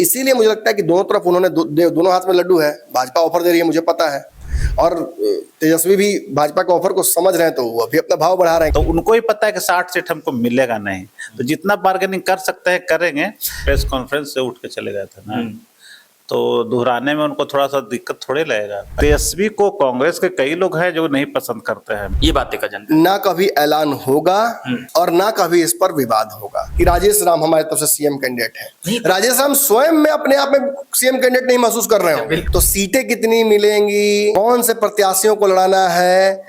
इसीलिए मुझे लगता है कि दोनों तरफ उन्होंने दोनों हाथ में लड्डू है। भाजपा ऑफर दे रही है, मुझे पता है, और तेजस्वी भी भाजपा के ऑफर को समझ रहे हैं, तो वो अभी अपना भाव बढ़ा रहे हैं। तो उनको ही पता है कि 60 सीट हमको मिलेगा नहीं, तो जितना बार्गेनिंग कर सकते हैं करेंगे। प्रेस कॉन्फ्रेंस से उठ के चले गए थे ना, तो दोहराने में उनको थोड़ा सा दिक्कत थोड़े लगेगा। तेजस्वी को कांग्रेस के कई लोग हैं जो नहीं पसंद करते हैं। ये बातें का जानते ना कभी ऐलान होगा और ना कभी इस पर विवाद होगा कि राजेश राम हमारे तरफ से सीएम कैंडिडेट है। राजेश राम स्वयं में अपने आप में सीएम कैंडिडेट नहीं महसूस कर रहे हो, तो सीटें कितनी मिलेंगी, कौन से प्रत्याशियों को लड़ाना है,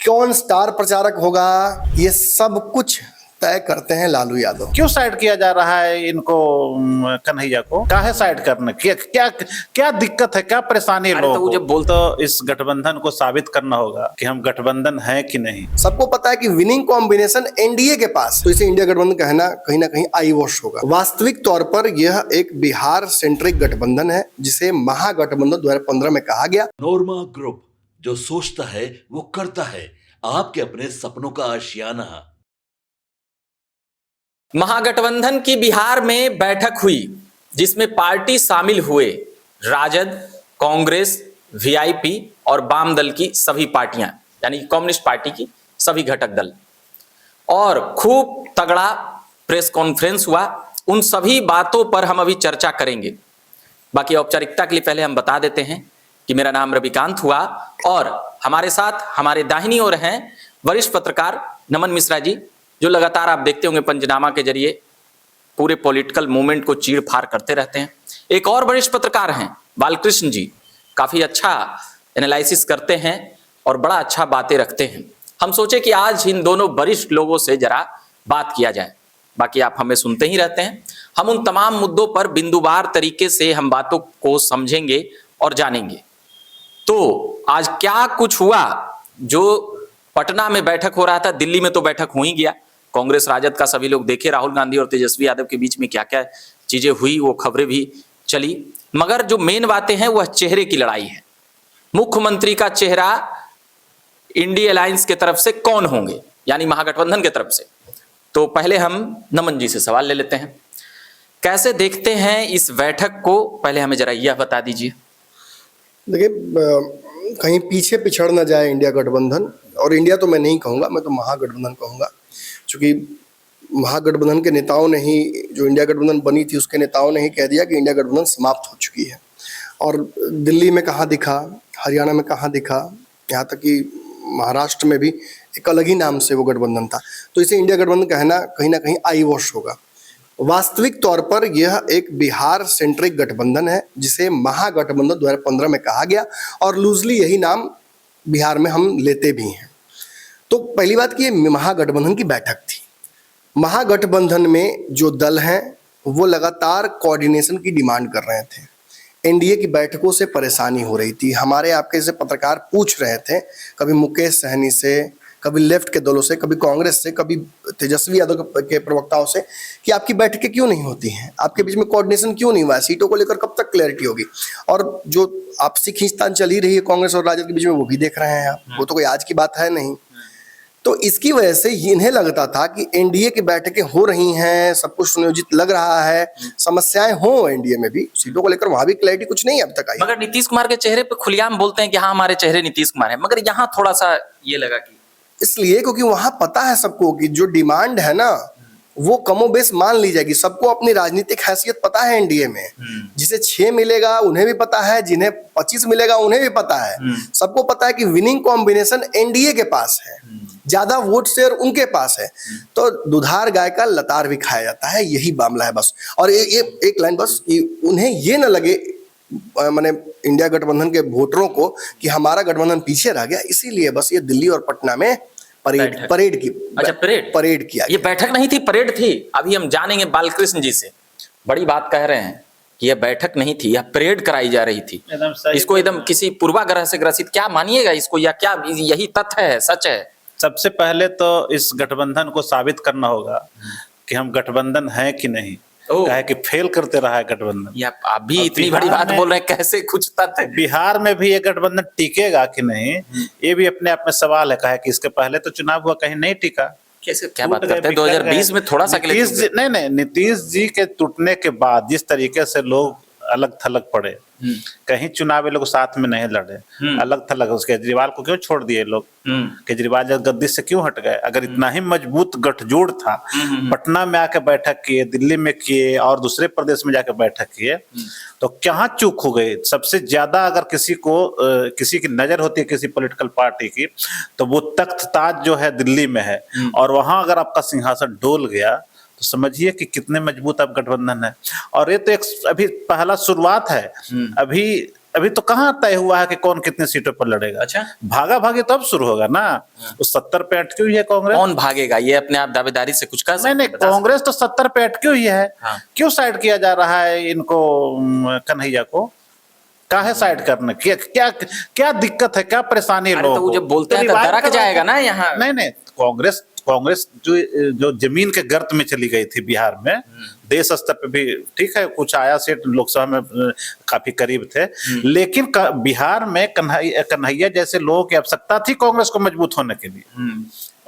कौन स्टार प्रचारक होगा, ये सब कुछ तय करते हैं लालू यादव। क्यों साइड किया जा रहा है इनको, कन्हैया को काहे साइड करने, क्या दिक्कत है, क्या परेशानी है लोगों को? तो इस गठबंधन को साबित करना होगा कि हम गठबंधन है कि नहीं। सबको पता है कि विनिंग कॉम्बिनेशन एनडीए के पास, तो इसे इंडिया गठबंधन कहना कहीं ना कहीं आई वॉश होगा। वास्तविक तौर पर यह एक बिहार सेंट्रिक गठबंधन है, जिसे महागठबंधन 2015 में कहा गया। नोरमा ग्रुप, जो सोचता है वो करता है, आपके अपने सपनों का आशियाना। महागठबंधन की बिहार में बैठक हुई, जिसमें पार्टी शामिल हुए राजद, कांग्रेस, वीआईपी और वाम दल की सभी पार्टियां, यानी कम्युनिस्ट पार्टी की सभी घटक दल, और खूब तगड़ा प्रेस कॉन्फ्रेंस हुआ। उन सभी बातों पर हम अभी चर्चा करेंगे। बाकी औपचारिकता के लिए पहले हम बता देते हैं कि मेरा नाम रविकांत हुआ और हमारे साथ हमारे दाहिनी ओर हैं वरिष्ठ पत्रकार नमन मिश्रा जी, जो लगातार आप देखते होंगे पंचनामा के जरिए पूरे पॉलिटिकल मूवमेंट को चीड़ फाड़ करते रहते हैं। एक और वरिष्ठ पत्रकार हैं बालकृष्ण जी, काफी अच्छा एनालिसिस करते हैं और बड़ा अच्छा बातें रखते हैं। हम सोचे कि आज इन दोनों वरिष्ठ लोगों से जरा बात किया जाए। बाकी आप हमें सुनते ही रहते हैं, हम उन तमाम मुद्दों पर बिंदुवार तरीके से हम बातों को समझेंगे और जानेंगे। तो आज क्या कुछ हुआ, जो पटना में बैठक हो रहा था, दिल्ली में तो बैठक हो ही गया। कांग्रेस राजद का सभी लोग देखे, राहुल गांधी और तेजस्वी यादव के बीच में क्या क्या चीजें हुई, वो खबरें भी चली। मगर जो मेन बातें हैं वह चेहरे की लड़ाई है। मुख्यमंत्री का चेहरा इंडिया अलायंस के तरफ से कौन होंगे, यानी महागठबंधन के तरफ से। तो पहले हम नमन जी से सवाल ले लेते हैं, कैसे देखते हैं इस बैठक को, पहले हमें जरा यह बता दीजिए। देखिए, कहीं पीछे पिछड़ ना जाए इंडिया गठबंधन, और इंडिया तो मैं नहीं कहूँगा, मैं तो महागठबंधन कहूँगा, क्योंकि महागठबंधन के नेताओं ने ही, जो इंडिया गठबंधन बनी थी उसके नेताओं ने ही कह दिया कि इंडिया गठबंधन समाप्त हो चुकी है। और दिल्ली में कहाँ दिखा, हरियाणा में कहाँ दिखा, यहाँ तक कि महाराष्ट्र में भी एक अलग ही नाम से वो गठबंधन था। तो इसे इंडिया गठबंधन कहना कहीं ना कहीं आई वॉश होगा। वास्तविक तौर पर यह एक बिहार सेंट्रिक गठबंधन है, जिसे महागठबंधन 2015 में कहा गया, और लूजली यही नाम बिहार में हम लेते भी हैं। तो पहली बात कि ये महागठबंधन की बैठक थी। महागठबंधन में जो दल हैं वो लगातार कोऑर्डिनेशन की डिमांड कर रहे थे। एनडीए की बैठकों से परेशानी हो रही थी। हमारे आपके जैसे पत्रकार पूछ रहे थे, कभी मुकेश सहनी से, कभी लेफ्ट के दलों से, कभी कांग्रेस से, कभी तेजस्वी यादव के प्रवक्ताओं से, कि आपकी बैठकें क्यों नहीं होती हैं, आपके बीच में कोऑर्डिनेशन क्यों नहीं हुआ है, सीटों को लेकर कब तक क्लैरिटी होगी। और जो आपसी खींचतान चल ही रही है कांग्रेस और राजद के बीच में, वो भी देख रहे हैं आप, वो तो कोई आज की बात है नहीं। तो इसकी वजह से इन्हें लगता था कि एनडीए की बैठकें हो रही हैं, सब कुछ सुनियोजित लग रहा है, समस्याएं हो एनडीए में भी, सीटों को लेकर वहां भी क्लैरिटी कुछ नहीं अब तक आई। मगर नीतीश कुमार के चेहरे पे खुलेआम बोलते हैं कि हाँ हमारे चेहरे नीतीश कुमार है, मगर यहाँ थोड़ा सा ये लगा कि इसलिए क्योंकि वहां पता है सबको कि जो डिमांड है ना वो कमोबेश मान ली जाएगी। सबको अपनी राजनीतिक हैसियत पता है एनडीए में, जिसे 6 मिलेगा उन्हें भी पता है, जिन्हें 25 मिलेगा उन्हें भी पता है। सबको पता है कि विनिंग कॉम्बिनेशन एनडीए के पास है, ज्यादा वोट शेयर उनके पास है। तो दुधार गाय का लतार भी खाया जाता है, यही मामला है बस। और ये एक लाइन बस, उन्हें ये न लगे, माने इंडिया गठबंधन के वोटरों को, कि हमारा गठबंधन पीछे रह गया, इसीलिए बस ये दिल्ली और पटना में परेड की। अच्छा, परेड किया। ये बैठक नहीं थी, परेड थी। अभी हम जानेंगे बालकृष्ण जी से, बड़ी बात कह रहे हैं कि यह बैठक नहीं थी, यह परेड कराई जा रही थी। इसको एकदम किसी पूर्वाग्रह से ग्रसित क्या मानिएगा इसको, या क्या यही तथ्य है, सच है? सबसे पहले तो इस गठबंधन को साबित करना होगा कि हम गठबंधन है कि नहीं, कहे कि फेल करते रहा है गठबंधन। या आप भी इतनी बड़ी बात बोल रहे हैं, कैसे कुछ तथ्य? बिहार में भी ये गठबंधन टिकेगा कि नहीं, ये भी अपने आप में सवाल है। कहे कि इसके पहले तो चुनाव हुआ, कहीं नहीं टिका, कैसे क्या टूट बात गए, करते हैं? बिखर 2020 गए। में थोड़ा सा के लिए नीतीश जी नहीं, नीतीश जी के टूटने के बाद जिस तरीके से लोग अलग थलग पड़े, कहीं चुनाव ये लोग साथ में नहीं लड़े, अलग थलग, उस केजरीवाल को क्यों छोड़ दिए लोग? केजरीवाल जब गद्दी से क्यों हट गए? अगर इतना ही मजबूत गठजोड़ था, पटना में आके बैठक किए, दिल्ली में किए और दूसरे प्रदेश में जाके बैठक किए, तो कहाँ चूक हो गई? सबसे ज्यादा अगर किसी को किसी की नजर होती है किसी पॉलिटिकल पार्टी की, तो वो तख्त ताज जो है दिल्ली में है, और वहां अगर आपका सिंहासन डोल गया तो समझिए कि कितने मजबूत आप गठबंधन है। और ये तो एक अभी पहला शुरुआत है। अभी अभी तो कहाँ तय हुआ है कि कौन कितने सीटों पर लड़ेगा? अच्छा, भागा भागी तब शुरू होगा ना। उस 70 पे अटकी हुई है कांग्रेस। कौन भागेगा? ये अपने आप दावेदारी से कुछ कह नहीं, बता कांग्रेस तो 70 पे अटकी हुई है। हाँ। क्यों साइड किया जा रहा है इनको, कन्हैया को? काहे साइड करने? क्या क्या क्या दिक्कत है, क्या परेशानी है अरे लोगों तो वो को? जब बोलते हैं तो रिवाइव दरक करवा- जाएगा ना यहाँ। नहीं, कांग्रेस जो जमीन के गर्त में चली गई थी बिहार में, देश स्तर पे भी ठीक है, कुछ आया सीट लोकसभा में काफी करीब थे, लेकिन बिहार में कन्हैया जैसे लोगों की आवश्यकता थी कांग्रेस को मजबूत होने के लिए।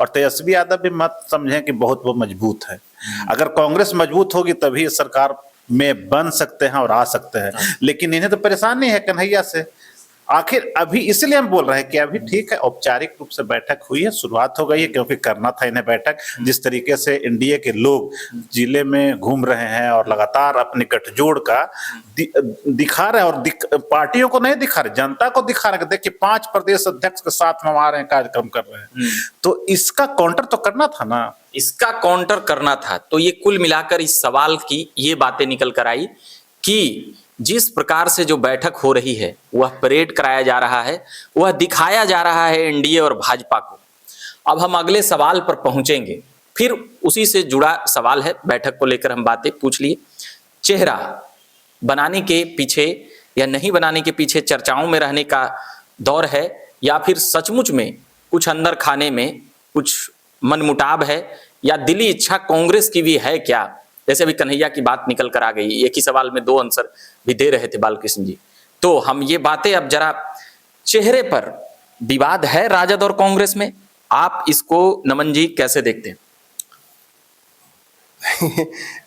और तेजस्वी यादव भी मत समझें कि बहुत वो मजबूत है। अगर कांग्रेस मजबूत होगी तभी सरकार में बन सकते हैं और आ सकते हैं, लेकिन इन्हें तो परेशानी है कन्हैया से। आखिर अभी इसलिए हम बोल रहे हैं कि अभी ठीक है, औपचारिक रूप से बैठक हुई है, शुरुआत हो गई है, क्योंकि करना था इन्हें बैठक। जिस तरीके से एनडीए के लोग जिले में घूम रहे हैं और लगातार अपने गठजोड़ का दिखा रहे हैं, और पार्टियों को नहीं दिखा रहे, जनता को दिखा रहे हैं। देखिए 5 प्रदेश अध्यक्ष के साथ में हमारे कार्यक्रम कर रहे हैं, तो इसका काउंटर तो करना था ना। इसका काउंटर करना था। तो ये कुल मिलाकर इस सवाल की ये बातें निकल कर आई कि जिस प्रकार से जो बैठक हो रही है, वह परेड कराया जा रहा है, वह दिखाया जा रहा है एनडीए और भाजपा को। अब हम अगले सवाल पर पहुंचेंगे, फिर उसी से जुड़ा सवाल है, बैठक को लेकर हम बातें पूछ लिए। चेहरा बनाने के पीछे या नहीं बनाने के पीछे चर्चाओं में रहने का दौर है, या फिर सचमुच में कुछ अंदर खाने में कुछ मनमुटाव है, या दिली इच्छा कांग्रेस की भी है क्या? जैसे अभी कन्हैया की बात निकल कर आ गई, एक ही सवाल में 2 आंसर भी दे रहे थे बालकृष्ण जी। तो हम ये बातें अब जरा, चेहरे पर विवाद है राजद और कांग्रेस में, आप इसको नमन जी कैसे देखते हैं?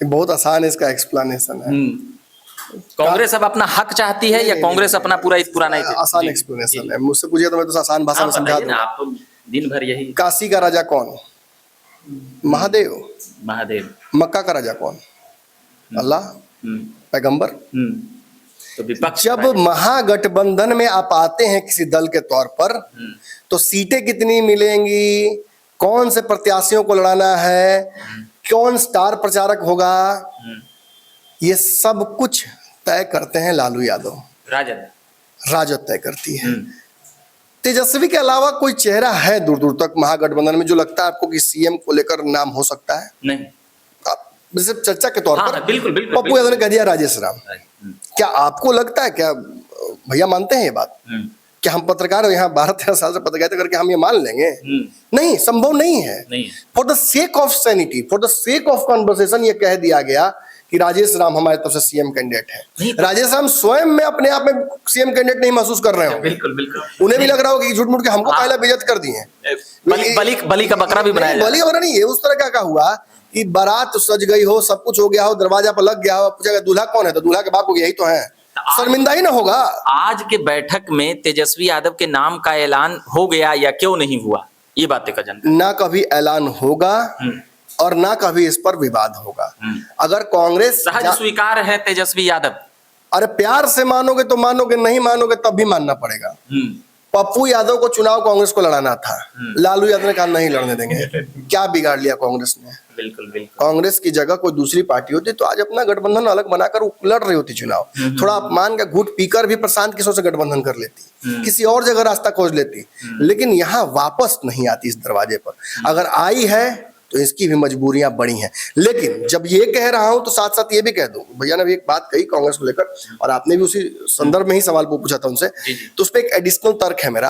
बहुत आसान है इसका एक्सप्लेनेशन है। कांग्रेस अब अपना हक चाहती है या कांग्रेस अपना पूरा नहीं चाहती? आसान एक्सप्लेनेशन है, मुझसे पूछिए तो मैं तो आसान भाषा में समझा दूंगा। आप तो दिन भर यही। काशी का राजा कौन? महादेव। महादेव। मक्का का राजा कौन? अल्लाह, पैगंबर। तो विपक्ष जब महागठबंधन में आप आते हैं किसी दल के तौर पर, तो सीटें कितनी मिलेंगी, कौन से प्रत्याशियों को लड़ाना है, कौन स्टार प्रचारक होगा, ये सब कुछ तय करते हैं लालू यादव। राजद तय करती है। तेजस्वी के अलावा कोई चेहरा है दूर दूर तक महागठबंधन में जो लगता है आपको कि सीएम को लेकर नाम हो सकता है? नहीं। आप जैसे चर्चा के तौर पर बिल्कुल पप्पू यादव ने कह दिया राजेश राम। क्या आपको लगता है, क्या भैया मानते हैं ये बात? क्या हम पत्रकार यहाँ 12-13 साल से पत्रकारिता करके हम ये मान लेंगे? नहीं, संभव नहीं है। For the sake of sanity, for the sake of conversation ये कह दिया गया कि राजेश राम हमारे तरफ से सीएम कैंडिडेट है। राजेश राम स्वयं में अपने आप में सीएम कैंडिडेट नहीं महसूस कर रहे हो। बिल्कुल बिल्कुल। उन्हें भी लग रहा हो कि झूठ मूठ के हमको पहले बेइज्जत कर दिए, बलि का बकरा भी बनाया। बलि का बकरा नहीं है, उस तरह का हुआ कि बारात सज गई हो, सब कुछ हो गया हो, दरवाजा पर लग गया हो, पूछा दूल्हा कौन है, तो दूल्हा के बाप को यही तो है, शर्मिंदा ही ना होगा। आज के बैठक में तेजस्वी यादव के नाम का ऐलान हो गया या क्यों नहीं हुआ, ये बातें का जानकारी ना कभी ऐलान होगा और ना कभी इस पर विवाद होगा। अगर कांग्रेस सहज स्वीकार है तेजस्वी यादव, अरे प्यार से मानोगे तो मानोगे, नहीं मानोगे तब भी मानना पड़ेगा। पप्पू यादव को चुनाव कांग्रेस को लड़ाना था, लालू यादव ने कहा नहीं लड़ने देंगे। क्या बिगाड़ लिया कांग्रेस ने? बिल्कुल बिल्कुल। कांग्रेस की जगह कोई दूसरी पार्टी होती तो आज अपना गठबंधन अलग बनाकर लड़ रही होती चुनाव। थोड़ा अपमान का घूट पीकर भी प्रशांत किशोर से गठबंधन कर लेती, किसी और जगह रास्ता खोज लेती, लेकिन यहाँ वापस नहीं आती इस दरवाजे पर। अगर आई है तो इसकी भी मजबूरियां बड़ी हैं। लेकिन जब ये कह रहा हूं तो साथ साथ ये भी कह दूं, भैया ने भी एक बात कही कांग्रेस को लेकर और आपने भी उसी संदर्भ में ही सवाल पूछा था उनसे, तो उस पर एक एडिशनल तर्क है मेरा।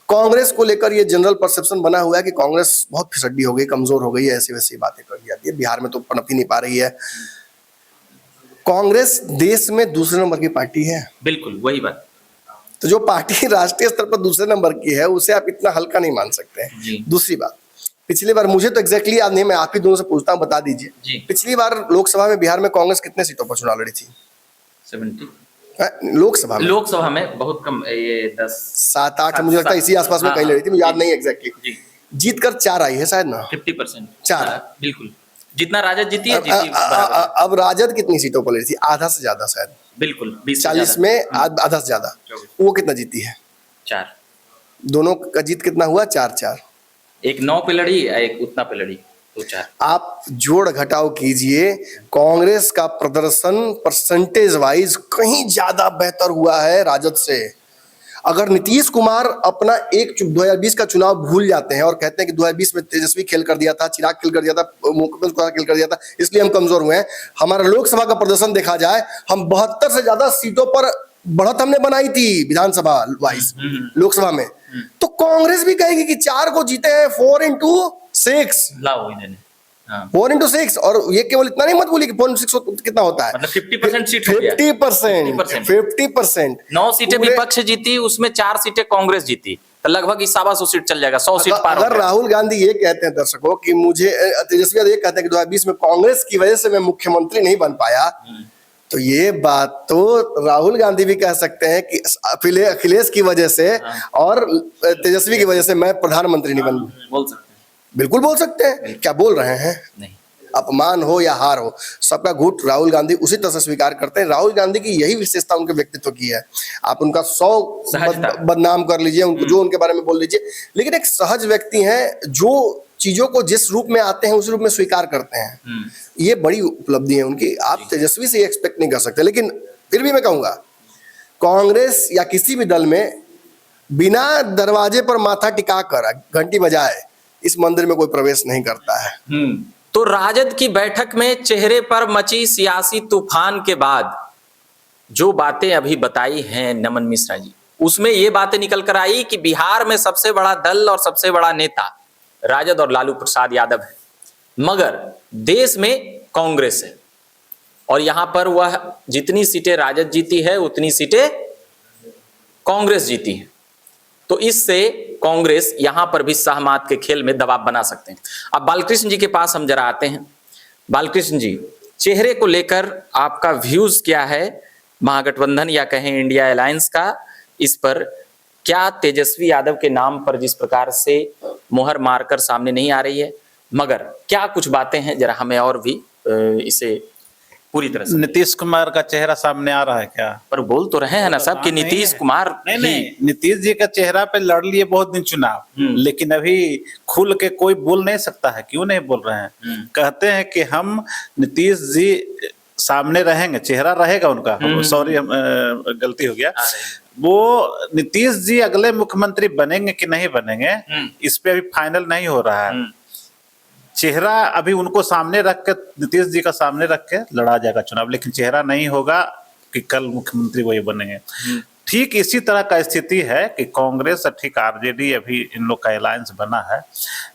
कांग्रेस को लेकर ये जनरल परसेप्शन बना हुआ है कि कांग्रेस बहुत फिसड्डी हो गई, कमजोर हो गई है, ऐसी वैसी बातें कर दी जाती है। बिहार में तो पनप ही नहीं पा रही है। कांग्रेस देश में दूसरे नंबर की पार्टी है। बिल्कुल वही बात। तो जो पार्टी राष्ट्रीय स्तर पर दूसरे नंबर की है उसे आप इतना हल्का नहीं मान सकते हैं। दूसरी बात, पिछली बार मुझे तो एग्जैक्टली याद नहीं, मैं आप ही दोनों से पूछता हूँ, बता दीजिए। जी। पिछली बार लोकसभा में बिहार में कांग्रेस कितने सीटों पर चुनाव लड़ी थी? 70 लोकसभा में? लोकसभा में बहुत कम, ये 10 7-8 मुझे लगता है इसी आसपास में हाँ, कहीं लड़ी थी, मुझे याद जी, नहीं एग्जैक्टली। जी। जीत कर 4 आई है शायद ना? 50%। 4। बिल्कुल, जितना राजद जीती है, जीती अब राजद कितनी सीटों पर लड़ी थी? आधा से ज्यादा शायद। बिल्कुल 20 से 40 ज्यादा। में आधा से ज्यादा। वो कितना जीती है? 4। दोनों का जीत कितना हुआ? 4-4। एक 9 पे लड़ी, एक उतना पे लड़ी, तो 4। आप जोड़ घटाव कीजिए, कांग्रेस का प्रदर्शन परसेंटेज वाइज कहीं ज्यादा बेहतर हुआ है राजद से। अगर नीतीश कुमार अपना 2020 का चुनाव भूल जाते हैं और कहते हैं कि 2020 में तेजस्वी खेल कर दिया था, चिराग खेल कर दिया था, मुख्यमंत्री खेल कर दिया था, इसलिए हम कमजोर हुए हैं, हमारा लोकसभा का प्रदर्शन देखा जाए, हम 72 से ज्यादा सीटों पर बढ़त हमने बनाई थी विधानसभा वाइज, लोकसभा में। तो कांग्रेस भी कहेगी कि 4 को जीते हैं, 4 into 6 लाओ इन्होंने, हाँ। 4 into 6। और ये केवल इतना नहीं मत बोलिए कि 4 into 6 कितना होता है, मतलब 50% सीट हो गया। 50%। 9 सीटें विपक्ष जीती, उसमें 4 सीटें कांग्रेस जीती, तो लगभग 100 सीट चल जाएगा, 100 सीट पार। अगर राहुल गांधी ये कहते हैं दर्शकों कि मुझे, तेजस्वी यादव ये कहते हैं कि 2020 में कांग्रेस की वजह से मैं मुख्यमंत्री नहीं बन पाया, तो ये बात तो राहुल गांधी भी कह सकते हैं कि अखिलेश की वजह से और तेजस्वी की वजह से मैं प्रधानमंत्री नहीं बन। बोल सकते हैं, बिल्कुल बोल सकते हैं। क्या बोल रहे हैं? नहीं। अपमान हो या हार हो, सबका घूट राहुल गांधी उसी तरह से स्वीकार करते हैं। राहुल गांधी की यही विशेषता उनके व्यक्तित्व की है। आप उनका 100 बदनाम कर लीजिए, उनको जो उनके बारे में बोल लीजिए, लेकिन एक सहज व्यक्ति हैं जो चीजों को जिस रूप में आते हैं उस रूप में स्वीकार करते हैं। ये बड़ी उपलब्धि है उनकी, आप तेजस्वी से एक्सपेक्ट नहीं कर सकते। लेकिन फिर भी मैं कहूंगा, कांग्रेस या किसी भी दल में बिना दरवाजे पर माथा टिकाकर घंटी बजाए इस मंदिर में कोई प्रवेश नहीं करता है। तो राजद की बैठक में चेहरे पर मची सियासी तूफान के बाद जो बातें अभी बताई हैं नमन मिश्रा जी, उसमें ये बातें निकल कर आई कि बिहार में सबसे बड़ा दल और सबसे बड़ा नेता राजद और लालू प्रसाद यादव है, मगर देश में कांग्रेस है, और यहां पर वह जितनी सीटें राजद जीती है उतनी सीटें कांग्रेस जीती है। तो इससे कांग्रेस यहां पर भी सहमत के खेल में दबाव बना सकते हैं। अब बालकृष्ण जी के पास हम जरा आते हैं। बालकृष्ण जी, चेहरे को लेकर आपका व्यूज क्या है, महागठबंधन या कहें इंडिया अलायंस का, इस पर क्या तेजस्वी यादव के नाम पर जिस प्रकार से मुहर मारकर सामने नहीं आ रही है, मगर क्या कुछ बातें हैं, जरा हमें और भी इसे पूरी तरह से। नीतीश कुमार का चेहरा सामने आ रहा है क्या? पर बोल तो रहे हैं ना सब कि नीतीश कुमार नहीं, नीतीश जी का चेहरा पे लड़ लिए बहुत दिन चुनाव, लेकिन अभी खुल के कोई बोल नहीं सकता है। क्यों नहीं बोल रहे हैं? कहते हैं कि हम नीतीश जी सामने रहेंगे, चेहरा रहेगा उनका। सॉरी, गलती हो गया। वो नीतीश जी अगले मुख्यमंत्री बनेंगे कि नहीं बनेंगे, इस पे अभी फाइनल नहीं हो रहा है। चेहरा अभी उनको सामने रख के, नीतीश जी का सामने रख के लड़ा जाएगा चुनाव, लेकिन चेहरा नहीं होगा कि कल मुख्यमंत्री वही बनेंगे। ठीक इसी तरह का स्थिति है कि कांग्रेस और ठीक आरजेडी, अभी इन लोग का अलायंस बना है,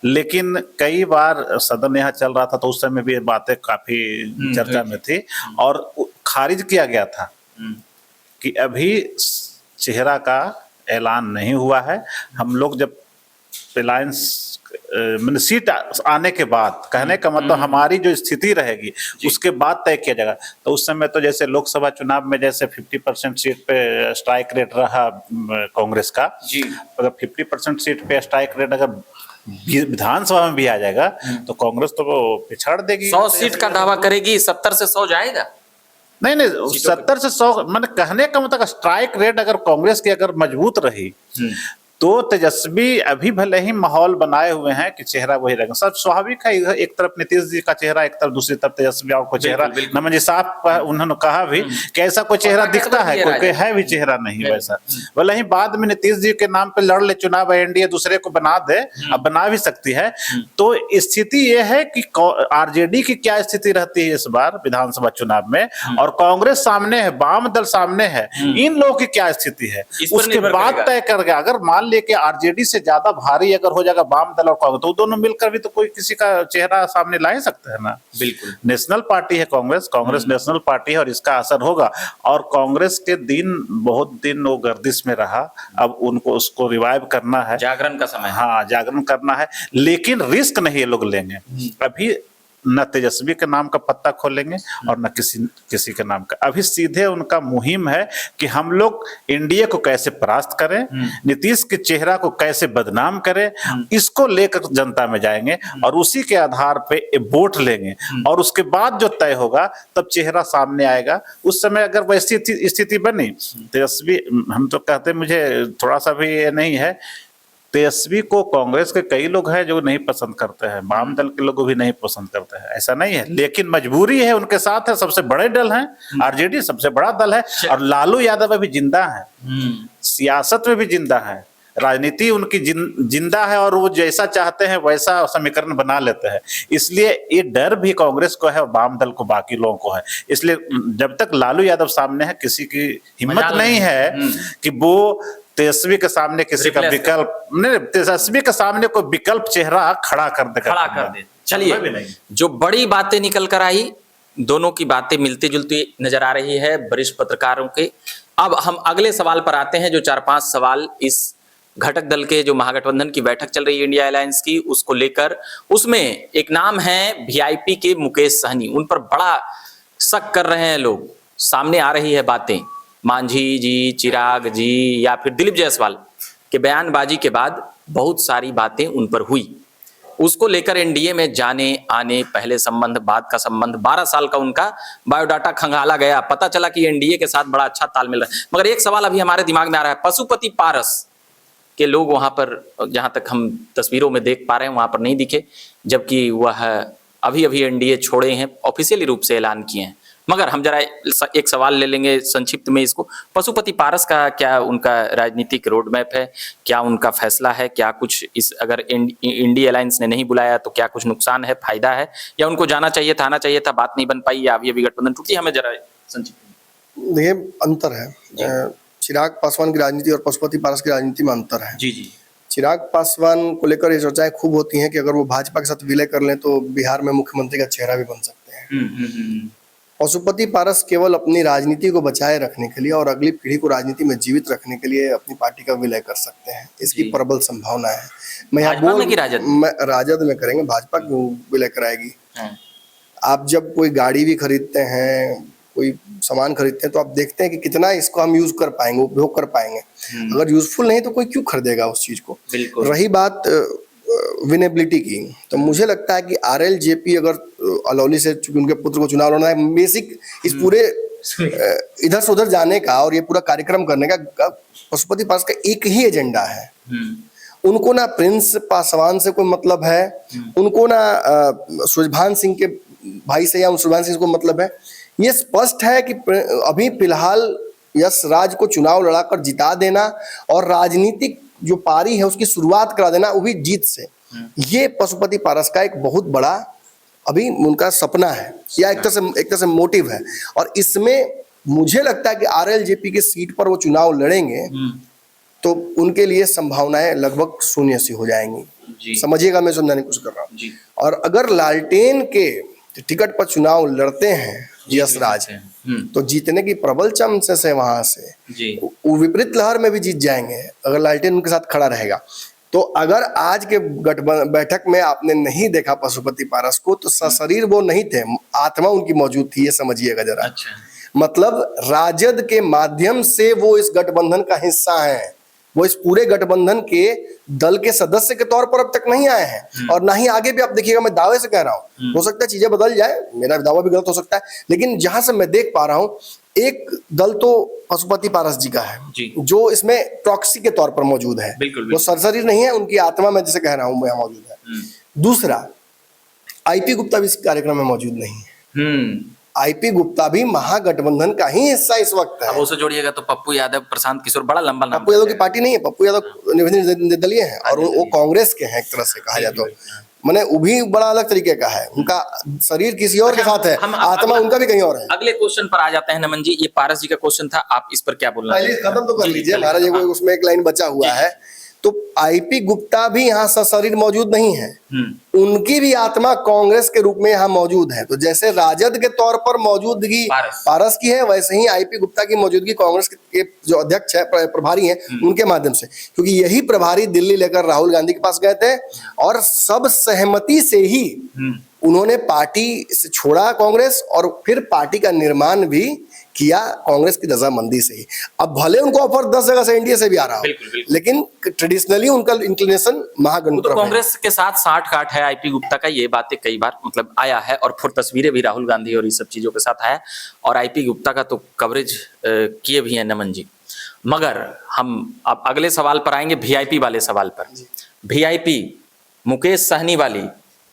लेकिन कई बार सदन यहाँ चल रहा था तो उस समय भी बातें काफी चर्चा में थी और खारिज किया गया था कि अभी चेहरा का ऐलान नहीं हुआ है। हम लोग जब अलायंस मैंने सीट आने के बाद, कहने का मतलब हमारी जो स्थिति रहेगी उसके बाद तय किया जाएगा। तो उस समय तो जैसे लोकसभा चुनाव में जैसे 50% सीट पे स्ट्राइक रेट रहा कांग्रेस का, अगर 50% सीट पे स्ट्राइक रेट अगर विधानसभा में भी आ जाएगा तो कांग्रेस तो वो पिछड़ देगी। 100 सीट का दावा करेगी, 70 से 100 जाएगा। नहीं, 70 से 100, मैंने कहने का मतलब स्ट्राइक रेट अगर कांग्रेस की अगर मजबूत रही तो तेजस्वी अभी भले ही माहौल बनाए हुए हैं कि चेहरा वही रहेगा। सब स्वाभाविक है, एक तरफ नीतीश जी का चेहरा, एक तरफ दूसरी तरफ तेजस्वी को चेहरा। नमन जी साहब उन्होंने कहा भी कि ऐसा कोई चेहरा दिखता है, कोई है भी चेहरा नहीं वैसा। भले ही बाद में नीतीश जी के नाम पे लड़ ले चुनाव, एनडीए दूसरे को बना दे, अब बना भी सकती है। तो स्थिति ये है कि आरजेडी की क्या स्थिति रहती है इस बार विधानसभा चुनाव में, और कांग्रेस सामने है, वाम दल सामने है, इन लोगों की क्या स्थिति है उसके बाद तय कर गया। अगर मान लेके आरजेडी से ज्यादा भारी अगर हो जाएगा वाम दल और कांग्रेस, तो दोनों मिलकर भी तो कोई किसी का चेहरा सामने ला ही सकते हैं ना। बिल्कुल। नेशनल पार्टी है कांग्रेस नेशनल पार्टी है, और इसका असर होगा। और कांग्रेस के बहुत दिन वो गर्दिश में रहा, अब उनको उसको रिवाइव करना है, जागरण का समय है। हाँ जागरण करना है, लेकिन रिस्क नहीं ये लोग लेंगे। अभी न तेजस्वी के नाम का पत्ता खोलेंगे और न किसी के नाम का। अभी सीधे उनका मुहिम है कि हम लोग एनडीए को कैसे परास्त करें, नीतीश के चेहरा को कैसे बदनाम करें, इसको लेकर जनता में जाएंगे और उसी के आधार पे वोट लेंगे। और उसके बाद जो तय होगा तब चेहरा सामने आएगा। उस समय अगर वैसी स्थिति बनी, तेजस्वी, हम तो कहते हैं, मुझे थोड़ा सा भी ये नहीं है, तेजस्वी को कांग्रेस के कई लोग हैं जो नहीं पसंद करते हैं, वाम दल के लोग भी नहीं पसंद करते हैं, ऐसा नहीं है, लेकिन मजबूरी है, उनके साथ है, सबसे बड़े दल हैं, आरजेडी सबसे बड़ा दल है, और लालू यादव अभी जिंदा है, सियासत में भी जिंदा है, राजनीति उनकी जिंदा है, और वो जैसा चाहते हैं वैसा समीकरण बना लेते हैं। इसलिए ये डर भी कांग्रेस को है, वाम दल को, बाकी लोगों को है। इसलिए जब तक लालू यादव सामने है, किसी की हिम्मत नहीं है कि वो तेजस्वी के सामने किसी का विकल्प नहीं, तेजस्वी के सामने कोई विकल्प चेहरा खड़ा कर दे। चलिए, जो बड़ी बातें निकल कर आई, दोनों की बातें मिलती जुलती नजर आ रही है वरिष्ठ पत्रकारों के। अब हम अगले सवाल पर आते हैं, जो 4-5 सवाल इस घटक दल के, जो महागठबंधन की बैठक चल रही है इंडिया अलायंस की, उसको लेकर। उसमें एक नाम है वीआईपी के मुकेश सहनी, उन पर बड़ा शक कर रहे हैं लोग, सामने आ रही है बातें। मांझी जी, चिराग जी या फिर दिलीप जायसवाल के बयानबाजी के बाद बहुत सारी बातें उन पर हुई, उसको लेकर एनडीए में जाने आने, पहले संबंध बाद का संबंध, 12 साल का उनका बायोडाटा खंगाला गया, पता चला कि एनडीए के साथ बड़ा अच्छा तालमेल है। मगर एक सवाल अभी हमारे दिमाग में आ रहा है, पशुपति पारस के लोग वहां पर, जहां तक हम तस्वीरों में देख पा रहे हैं, वहां पर नहीं दिखे, जबकि वह अभी अभी एनडीए छोड़े हैं, ऑफिशियली रूप से ऐलान किए हैं। मगर हम जरा एक सवाल ले लेंगे संक्षिप्त में इसको। पशुपति पारस का क्या उनका राजनीतिक रोड मैप है, क्या उनका फैसला है, क्या कुछ इस, अगर इंडिया अलायंस ने नहीं बुलाया तो क्या कुछ नुकसान है, फायदा है, या उनको जाना चाहिए था, आना चाहिए था, बात नहीं बन पाई, या अभी गठबंधन टूटी? हमें जरा संक्षिप्त। देखिए, अंतर है, चिराग पासवान की राजनीति और पशुपति पारस की राजनीति में अंतर है। जी। चिराग पासवान को लेकर ये चर्चाएं खूब होती हैं कि अगर वो भाजपा के साथ विलय कर लें तो बिहार में मुख्यमंत्री का चेहरा भी बन सकते हैं। पशुपति पारस केवल अपनी राजनीति को बचाए रखने के लिए और अगली पीढ़ी को राजनीति में जीवित रखने के लिए अपनी पार्टी का विलय कर सकते हैं, इसकी प्रबल संभावना है। मैं राजद में करेंगे, भाजपा क्यों विलय कराएगी? आप जब कोई गाड़ी भी खरीदते हैं, कोई सामान खरीदते हैं, तो आप देखते हैं कि कितना इसको हम यूज कर पाएंगे, उपयोग कर पाएंगे। अगर यूजफुल नहीं तो कोई क्यों खरीदेगा उस चीज को। रही बात विनेबिलिटी की, तो मुझे लगता है कि आरएलजेपी अगर अलौली से, चूंकि उनके पुत्र को चुनाव लड़ना है, बेसिक इस पूरे इधर से उधर जाने का और ये पूरा कार्यक्रम करने का पशुपति पारस का एक ही एजेंडा है। उनको ना प्रिंस पासवान से कोई मतलब है, उनको ना सुजभान सिंह के भाई से या सुजभान सिंह को मतलब है। ये स्पष्ट है कि अभी फिलहाल यश राज को चुनाव लड़ाकर जिता देना और राजनीतिक जो पारी है उसकी शुरुआत करा देना, वो भी जीत से। ये पशुपति पारस का एक बहुत बड़ा अभी उनका सपना है, या एक तरह से मोटिव है। और इसमें मुझे लगता है कि आरएलजेपी के सीट पर वो चुनाव लड़ेंगे तो उनके लिए संभावनाएं लगभग शून्य सी हो जाएंगी। समझिएगा मैं समझाने की कोशिश कर रहा हूँ। और अगर लालटेन के टिकट पर चुनाव लड़ते हैं यश राज, तो जीतने की प्रबल चांसेस है वहां से। वो विपरीत लहर में भी जीत जाएंगे अगर लालटेन उनके साथ खड़ा रहेगा। तो अगर आज के बैठक में आपने नहीं देखा पशुपति पारस को, तो सशरीर वो नहीं थे, आत्मा उनकी मौजूद थी, ये समझिएगा जरा। मतलब राजद के माध्यम से वो इस गठबंधन का हिस्सा है, वो इस पूरे गठबंधन के दल के सदस्य के तौर पर अब तक नहीं आए हैं, और ना ही आगे भी। आप देखिएगा, मैं दावे से कह रहा हूँ, हो सकता है चीजें बदल जाए, मेरा दावा भी गलत हो सकता है, लेकिन जहां से मैं देख पा रहा हूँ, एक दल तो पशुपति पारस जी का है जो इसमें प्रॉक्सी के तौर पर मौजूद है। वो सरसरी नहीं है, उनकी आत्मा में जैसे कह रहा हूँ मैं मौजूद है। दूसरा, आईपी गुप्ता भी इस कार्यक्रम में मौजूद नहीं है। आईपी गुप्ता भी महागठबंधन का ही हिस्सा इस वक्त है। अब उसे जोड़िएगा तो पप्पू यादव, प्रशांत किशोर, बड़ा लंबा नाम। पप्पू यादव की पार्टी नहीं है, पप्पू यादव निर्दलीय है और वो कांग्रेस के हैं एक तरह से कहा जाए तो। मैंने वो भी बड़ा अलग तरीके का है, उनका शरीर किसी और के साथ है, आत्मा उनका भी कहीं और है। अगले क्वेश्चन पर आ जाते हैं नमन जी। ये पारस जी का क्वेश्चन था, आप इस पर क्या बोलना? पहले खत्म तो कर लीजिए महाराज, उसमें एक लाइन बचा हुआ है। तो आईपी गुप्ता भी यहाँ सशरीर मौजूद नहीं है, उनकी भी आत्मा कांग्रेस के रूप में यहाँ मौजूद है। तो जैसे राजद के तौर पर मौजूदगी पारस की है, वैसे ही आईपी गुप्ता की मौजूदगी कांग्रेस के जो अध्यक्ष है, प्रभारी हैं, उनके माध्यम से, क्योंकि यही प्रभारी दिल्ली लेकर राहुल गांधी के पास गए थे और सब सहमति से ही उन्होंने पार्टी से छोड़ा कांग्रेस और फिर पार्टी का निर्माण भी किया कांग्रेस की रजामंदी से ही। अब भले उनको ऑफर 10 जगह से एनडीए से भी आ रहा हो, लेकिन ट्रेडिशनली उनका इंक्लिनेशन महागठबंधन तो कांग्रेस के साथ साठ गांठ है आईपी गुप्ता का, ये बातें कई बार मतलब आया है और फिर तस्वीरें भी राहुल गांधी और ये सब चीजों के साथ आया, और आईपी गुप्ता का तो कवरेज किए भी हैं नमन जी। मगर हम अब अगले सवाल पर आएंगे, वीआईपी वाले सवाल पर। वीआईपी मुकेश सहनी वाली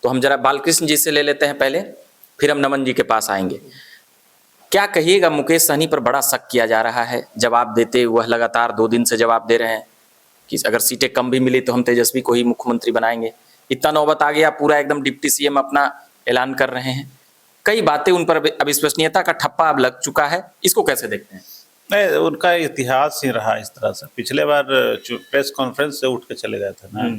तो हम जरा बालकृष्ण जी से ले लेते हैं पहले, फिर हम नमन जी के पास आएंगे। क्या कहिएगा, मुकेश सहनी पर बड़ा शक किया जा रहा है, जवाब देते वह लगातार 2 दिन से जवाब दे रहे हैं कि अगर सीटें कम भी मिली तो हम तेजस्वी को ही मुख्यमंत्री बनाएंगे। इतना नौबत आ गया, पूरा एकदम डिप्टी सीएम अपना ऐलान कर रहे हैं। कई बातें उन पर अविश्वसनीयता का ठप्पा अब लग चुका है, इसको कैसे देखते हैं? नहीं, उनका इतिहास ही रहा इस तरह से। पिछले बार प्रेस कॉन्फ्रेंस से उठ के चले गए थे ना,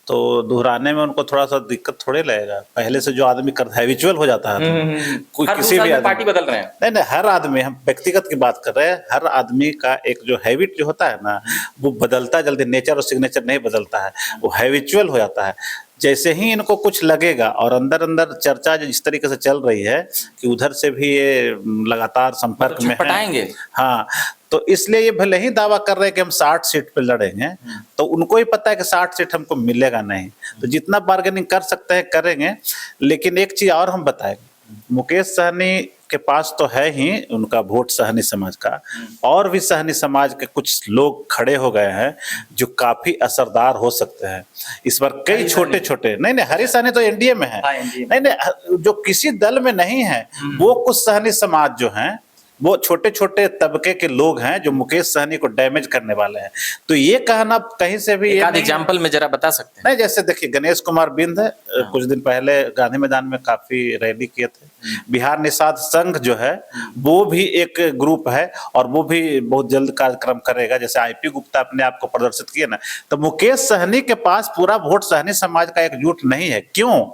तो दोहराने में उनको थोड़ा सा दिक्कत थोड़े लगेगा। पहले से जो आदमी करता है हैबिचुअल हो जाता है, कोई किसी भी पार्टी बदल रहे हैं। नहीं, हर आदमी, हम व्यक्तिगत की बात कर रहे हैं, हर आदमी का एक जो हैबिट जो होता है ना, वो बदलता है जल्दी, नेचर और सिग्नेचर नहीं बदलता है, वो हैबिचुअल हो जाता है। जैसे ही इनको कुछ लगेगा, और अंदर अंदर चर्चा जिस तरीके से चल रही है कि उधर से भी ये लगातार संपर्क में पटाएंगे, हाँ, तो इसलिए ये भले ही दावा कर रहे हैं कि हम 60 सीट पे लड़ेंगे, तो उनको ही पता है कि 60 सीट हमको मिलेगा नहीं, तो जितना बार्गेनिंग कर सकते हैं करेंगे। लेकिन एक चीज और हम बताएंगे, मुकेश सहनी के पास तो है ही उनका वोट सहनी समाज का, और भी सहनी समाज के कुछ लोग खड़े हो गए हैं जो काफी असरदार हो सकते हैं इस बार। कई छोटे छोटे, नहीं हरी सहनी तो एनडीए में है, नहीं जो किसी दल में नहीं है, वो कुछ सहनी समाज जो हैं, वो छोटे छोटे तबके के लोग हैं जो मुकेश सहनी को डैमेज करने वाले हैं। तो ये कहना कहीं से भी, एक एग्जांपल में जरा बता सकते हैं? नहीं, जैसे देखिए गणेश कुमार बिंद है, कुछ दिन पहले गांधी मैदान में काफी रैली किए थे। बिहार निषाद संघ जो है वो भी एक ग्रुप है और वो भी बहुत जल्द कार्यक्रम करेगा। जैसे आईपी गुप्ता अपने आप को प्रदर्शित किए ना, तो मुकेश सहनी के पास पूरा वोट सहनी समाज का एकजुट नहीं है। क्यों?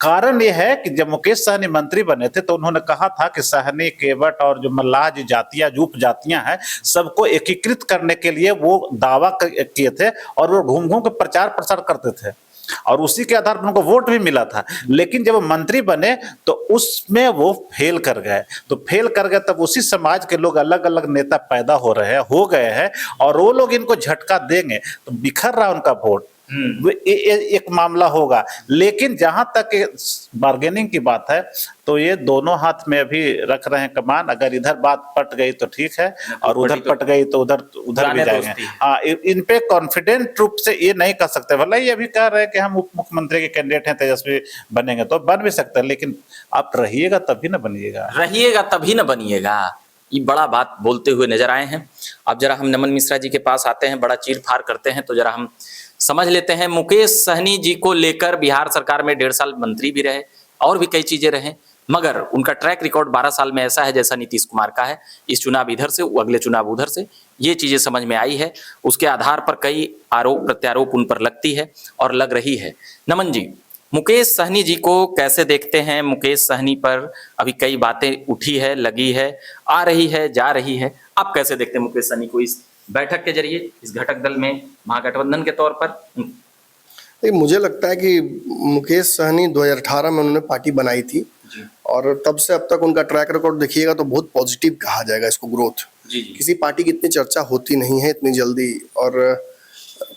कारण यह है कि जब मुकेश सहनी मंत्री बने थे तो उन्होंने कहा था कि सहनी, केवट और जो मल्लाह जी जातियां, जूप जातियां हैं, सबको एकीकृत करने के लिए वो दावा किए थे और वो घूम घूम के प्रचार प्रसार करते थे और उसी के आधार पर उनको वोट भी मिला था। लेकिन जब वो मंत्री बने तो उसमें वो फेल कर गए, तब उसी समाज के लोग अलग अलग नेता पैदा हो गए हैं और वो लोग इनको झटका देंगे तो बिखर रहा उनका वोट, एक मामला होगा। लेकिन जहां तक बार्गेनिंग की बात है तो ये दोनों हाथ में अभी रख रहे हैं कमान। अगर इधर बात पट गई तो ठीक है और उधर पट गई तो उधर भी जाएंगे। हाँ, इन पे कॉन्फिडेंट रूप से ये नहीं कर सकते। भले ये भी कह रहे हैं कि हम उप मुख्यमंत्री के कैंडिडेट हैं, तेजस्वी बनेंगे तो बन भी सकते हैं, लेकिन आप रहिएगा तभी न बनिएगा, ये बड़ा बात बोलते हुए नजर आए हैं। अब जरा हम नमन मिश्रा जी के पास आते हैं, बड़ा चीर फाड़ करते हैं, तो जरा हम समझ लेते हैं। मुकेश सहनी जी को लेकर बिहार सरकार में 1.5 साल मंत्री भी रहे और भी कई चीजें रहे, मगर उनका ट्रैक रिकॉर्ड 12 साल में ऐसा है जैसा नीतीश कुमार का है। इस चुनाव इधर से, अगले चुनाव उधर से, ये चीजें समझ में आई है। उसके आधार पर कई आरोप प्रत्यारोप उन पर लगती है और लग रही है। नमन जी, मुकेश सहनी जी को कैसे देखते हैं? मुकेश सहनी पर अभी कई बातें उठी है, लगी है, आ रही है, जा रही है। आप कैसे देखते हैं मुकेश सहनी को इस बैठक के जरिए, इस घटक दल में महागठबंधन के तौर पर? मुझे लगता है कि मुकेश सहनी 2018 में उन्होंने पार्टी बनाई थी और तब से अब तक उनका ट्रैक रिकॉर्ड देखिएगा तो बहुत पॉजिटिव कहा जाएगा इसको। ग्रोथ किसी पार्टी की इतनी चर्चा होती नहीं है इतनी जल्दी, और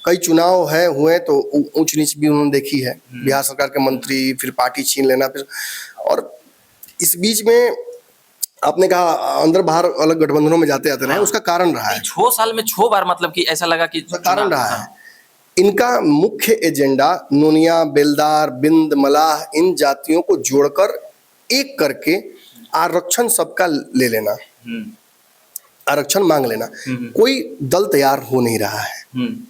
कई चुनाव हुए तो ऊंच नीच भी उन्होंने देखी है। बिहार सरकार के मंत्री, फिर पार्टी छीन लेना, फिर और इस बीच में आपने कहा अंदर बाहर अलग गठबंधनों में जाते रहे, उसका कारण रहा है 6 साल में 6 बार, मतलब कि ऐसा लगा कि कारण रहा है। इनका मुख्य एजेंडा नोनिया, बेलदार, बिंद, मलाह, इन जातियों को जोड़कर एक करके आरक्षण सबका ले लेना, आरक्षण मांग लेना। कोई दल तैयार हो नहीं रहा है,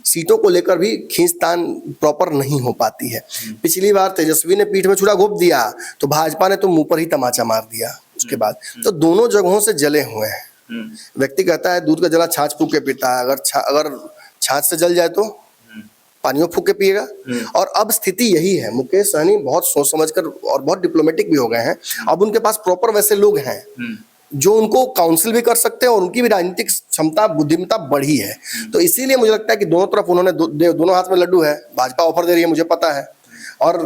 सीटों को लेकर भी खींचतान प्रॉपर नहीं हो पाती है। पिछली बार तेजस्वी ने पीठ में छुरा घोंप दिया तो भाजपा ने तो मुंह पर ही तमाचा मार दिया उसके बाद। तो दोनों जगहों से जले हुए हैं। व्यक्ति कहता है दूध का जला छाछ फूंक के पीता है, अगर छाछ से जल जाए तो पानी में फूक के पिएगा। और अब स्थिति यही है, मुकेश सहनी बहुत सोच समझकर और बहुत डिप्लोमेटिक भी हो गए हैं। अब उनके पास प्रॉपर वैसे लोग हैं जो उनको काउंसिल भी कर सकते हैं और उनकी भी राजनीतिक क्षमता बुद्धिमत्ता बढ़ी है। तो इसीलिए मुझे लगता है कि दोनों तरफ उन्होंने दोनों हाथ में लड्डू है। भाजपा ऑफर दे रही है, मुझे पता है, और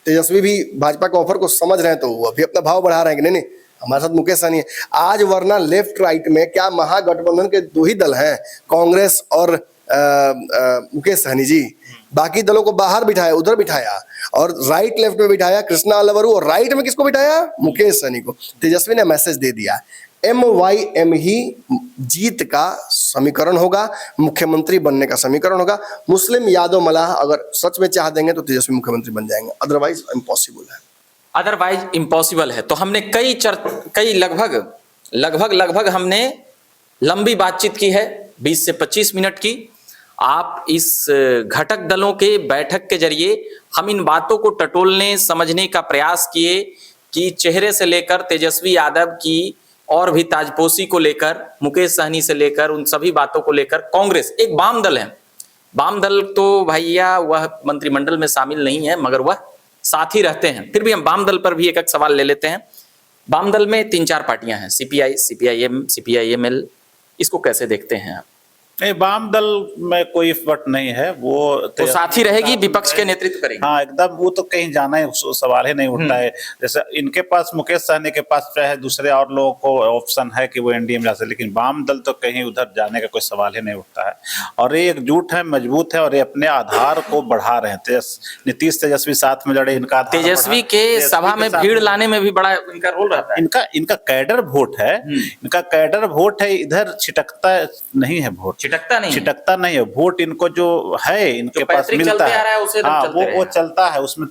तेजस्वी भी भाजपा के ऑफर को समझ रहे हैं, तो वो अभी अपना भाव बढ़ा रहे हैं कि नहीं हमारे साथ मुकेश सहनी है आज, वरना लेफ्ट राइट में क्या महागठबंधन के दो ही दल हैं, कांग्रेस और मुकेश सहनी जी। बाकी दलों को बाहर बिठाया, उधर बिठाया, और राइट लेफ्ट में बिठाया कृष्णा अलवरू, और राइट में किसको बिठाया? मुकेश सहनी को। तेजस्वी ने मैसेज दे दिया MYM ही जीत का समीकरण होगा, मुख्यमंत्री बनने का समीकरण होगा। मुस्लिम यादव मलाह अगर सच में चाह देंगे तो तेजस्वी मुख्यमंत्री बन जाएंगे, अदरवाइज इम्पॉसिबल है। अदरवाइज इम्पॉसिबल है। तो हमने कई लगभग हमने लंबी बातचीत की है, 20 से 25 मिनट की। आप इस घटक दलों के बैठक के जरिए हम इन बातों को टटोलने समझने का प्रयास किए कि चेहरे से लेकर तेजस्वी यादव की और भी ताजपोशी को लेकर, मुकेश सहनी से लेकर उन सभी बातों को लेकर कांग्रेस एक वाम दल है। वाम दल तो भैया वह मंत्रिमंडल में शामिल नहीं है, मगर वह साथ ही रहते हैं। फिर भी हम वाम दल पर भी एक सवाल ले लेते हैं। वाम दल में 3-4 पार्टियां हैं, CPI, CPIM, CPIML, इसको कैसे देखते हैं आप? नहीं, वाम दल में कोई फट नहीं है, वो तो साथ ही रहेगी, विपक्ष के नेतृत्व करेगी। हाँ एकदम, वो तो कहीं जाना ही सवाल ही नहीं उठता है। जैसे इनके पास, मुकेश सहनी के पास चाहे दूसरे और लोगों को ऑप्शन है कि वो एनडीए में जा सकते, लेकिन वाम दल तो कहीं उधर जाने का कोई सवाल ही नहीं उठता है। और ये एकजुट है, मजबूत है, और ये अपने आधार को बढ़ा रहे हैं। नीतीश तेजस्वी साथ में लड़े, इनका तेजस्वी के सभा में भीड़ लाने में भी बड़ा इनका रोल रहता है। इनका कैडर वोट है, इनका कैडर वोट है, इधर छिटकता नहीं है वोट, छिटकता नहीं है वोट। इनको जो है इनके पास मिलता है, हाँ वो चलता है, उसमें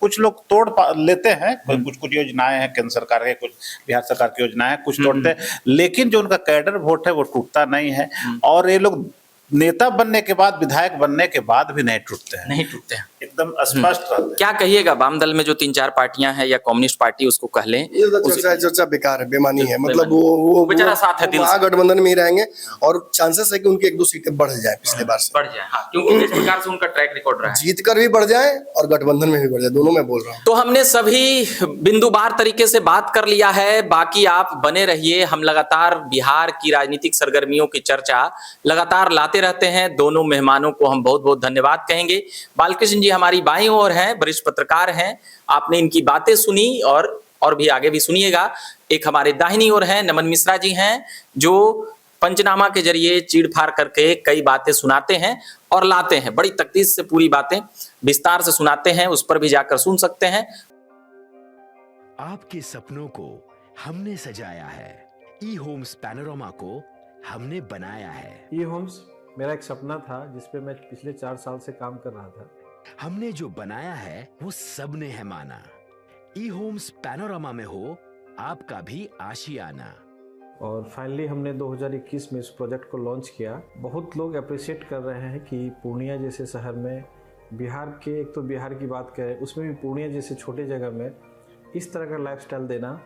कुछ लोग तोड़ लेते हैं, कुछ योजनाएं हैं केंद्र सरकार के, कुछ बिहार सरकार की योजनाएं हैं, कुछ तोड़ते हैं, लेकिन जो उनका कैडर वोट है वो टूटता नहीं है। और ये लोग नेता बनने के बाद, विधायक बनने के बाद भी नहीं टूटते हैं, एकदम स्पष्ट रहते हैं। क्या कहिएगा वाम दल में जो 3-4 पार्टियां हैं, या कम्युनिस्ट पार्टी उसको कह लें, ये चर्चा बेकार है, बेमानी है। मतलब वो बेचारा साथ है, दिल से महागठबंधन में ही रहेंगे, और चांसेस है कि उनकी 1-2 सीटें बढ़ जाए पिछले बार से, बढ़ जाए। हाँ, क्योंकि जिस प्रकार से उनका ट्रैक रिकॉर्ड रहा है, जीत कर भी बढ़ जाए और गठबंधन में भी बढ़ जाए, दोनों में बोल रहा हूँ। तो हमने सभी बिंदुवार तरीके से बात कर लिया है। बाकी आप बने रहिए, हम लगातार बिहार की राजनीतिक सरगर्मियों की चर्चा लगातार लाते रहते हैं। दोनों मेहमानों को हम बहुत बहुत धन्यवाद कहेंगे। बालकृष्ण जी हमारी बाईं ओर हैं, वरिष्ठ पत्रकार हैं, आपने इनकी बातें सुनी और भी आगे भी सुनिएगा। एक हमारे दाहिनी ओर हैं, नमन मिश्रा जी हैं, जो पंचनामा के जरिए चीड़-फाड़ करके कई बातें सुनाते हैं और लाते हैं, बड़ी तकदीस से पूरी बातें विस्तार से सुनाते हैं, उस पर भी जाकर सुन सकते हैं। आपके सपनों को हमने सजाया है, ई होम्स पैनोरामा को हमने बनाया है। ई होम्स मेरा एक सपना था जिस पे मैं पिछले 4 साल से काम कर रहा था। हमने जो बनाया है वो सबने है माना। ई होम्स पैनोरामा में हो आपका भी आशियाना। और फाइनली हमने 2021 में इस प्रोजेक्ट को लॉन्च किया। बहुत लोग अप्रिशिएट कर रहे हैं कि पूर्णिया जैसे शहर में, बिहार के, एक तो बिहार की बात करें उसमें भी पूर्णिया जैसे छोटे जगह में इस तरह का लाइफस्टाइल देना,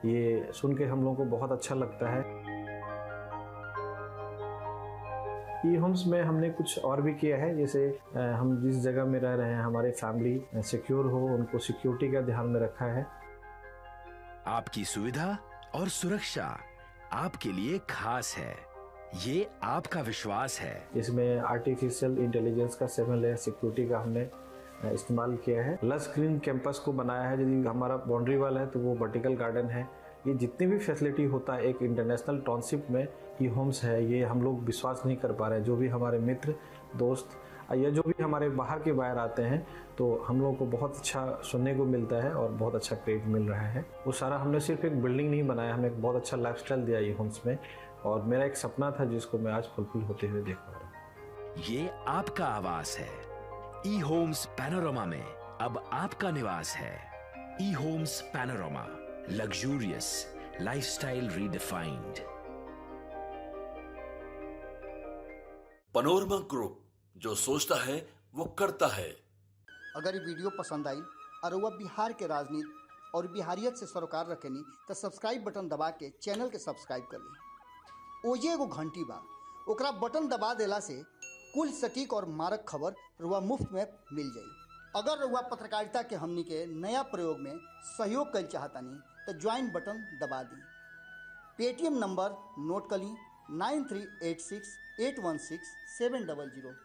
ये सुन के हम लोगों को बहुत अच्छा लगता है। ई होम्स में हमने कुछ और भी किया है, जैसे हम जिस जगह में रह रहे हैं हमारे फैमिली सिक्योर हो, उनको सिक्योरिटी का ध्यान में रखा है। आपकी सुविधा और सुरक्षा आपके लिए खास है, ये आपका विश्वास है। इसमें आर्टिफिशियल इंटेलिजेंस का 7 लेयर सिक्योरिटी का हमने इस्तेमाल किया है। लस ग्रीन कैंपस को बनाया है, यदि हमारा बाउंड्री वाल है तो वो वर्टिकल गार्डन है। ये जितनी भी फैसिलिटी होता है एक इंटरनेशनल टाउनशिप में ई होम्स है, ये हम लोग विश्वास नहीं कर पा रहे हैं। जो भी हमारे मित्र दोस्त या जो भी हमारे बाहर के बाहर आते हैं तो हम लोगों को बहुत अच्छा सुनने को मिलता है और बहुत अच्छा क्रेडिट मिल रहा है। वो सारा हमने सिर्फ एक बिल्डिंग नहीं बनाया, हमें एक बहुत अच्छा लाइफस्टाइल दिया ई होम्स में, और मेरा एक सपना था जिसको मैं आज फुलफिल होते हुए देख पा रहा हूँ। ये आपका आवास है। ई होम्स पैनोरामा में अब आपका निवास है। E homes Panorama, luxurious lifestyle redefined. Panorama group, जो सोचता है वो करता है। अगर ये वीडियो पसंद आई और वह बिहार के राजनीति और बिहारियत से सरोकार रखेनी तो सब्सक्राइब बटन दबा के चैनल के सब्सक्राइब कर ली। ओजे एगो घंटी बा, ओकरा बटन दबा देला से कुल सटीक और मारक खबर रुआ मुफ्त में मिल जाई। अगर रुआ पत्रकारिता के हमनी के नया प्रयोग में सहयोग कर चाहतानी तो ज्वाइन बटन दबा दी। पेटीएम नंबर नोट कर ली 9386816700।